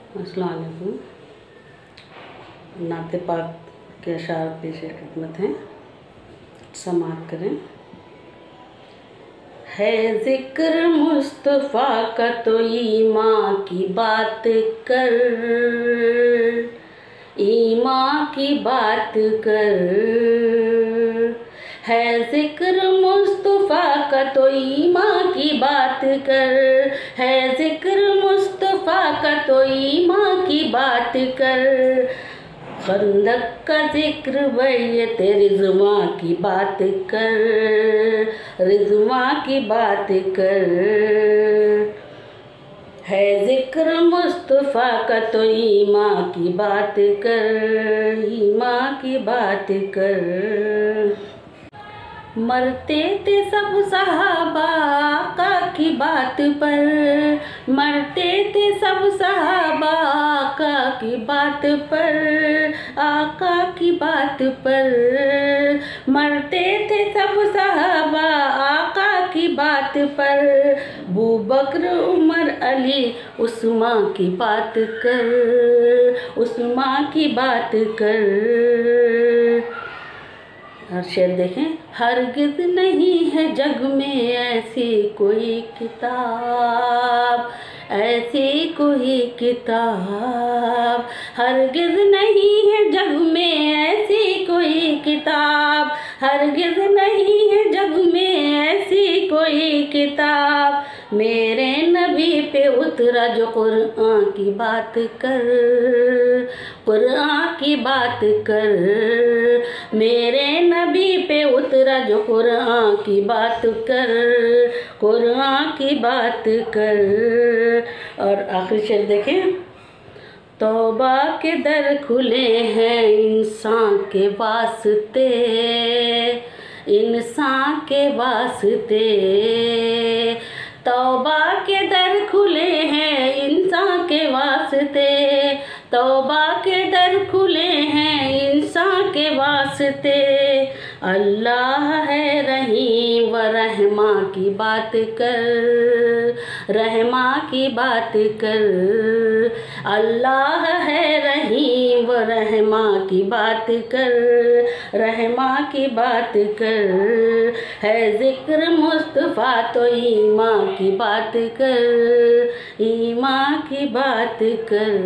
अस्सलाम वालेकुम। नाते पाक के अशार पेश खिदमत हैं, समाअत करें। है ज़िक्र मुस्तफ़ा का तो ईमां की बात कर, ईमां की बात कर। है ज़िक्र मुस्तफ़ा का तो ईमां की बात कर, है ज़िक्र मुस्तफ़ा का तो ईमां की बात कर। खंदक का जिक्र बैयत रिज़वां की बात कर, रिज़वां की बात कर। है ज़िक्र मुस्तफ़ा का तो ईमां की बात कर, ईमां की बात कर। मरते थे सब सहाबा आका की बात पर, मरते थे सब सहाबा आका की बात पर, आका की बात पर। मरते थे सब सहाबा आका की बात पर। अबू बकर उमर अली उस्मान की बात कर, उस्मान की बात कर। और शेर देखें। हरगिज़ नहीं है जग में ऐसी कोई किताब, ऐसी कोई किताब। हरगिज़ नहीं है जग में ऐसी कोई किताब, हरगिज़ नहीं है जग में ऐसी कोई किताब। मेरे नबी पे उतरा जो कुरान की बात कर, कुरान की बात कर। मेरे नबी पे उतरा जो कुरान की बात कर, कुरान की बात कर। और आखिरी शेर देखें। तौबा के दर खुले हैं इंसान के वास्ते, इंसान के वास्ते। तौबा के दर खुले हैं इंसान के वास्ते, तौबा के दर खुले हैं इंसान के वास्ते। अल्लाह है रहीम व रहमा की बात कर, रहमा की बात कर। अल्लाह है रहीम व रहमा की बात कर, रहमा की बात कर। है ज़िक्र मुस्तफ़ा तो ईमां की बात कर, ईमां की बात कर।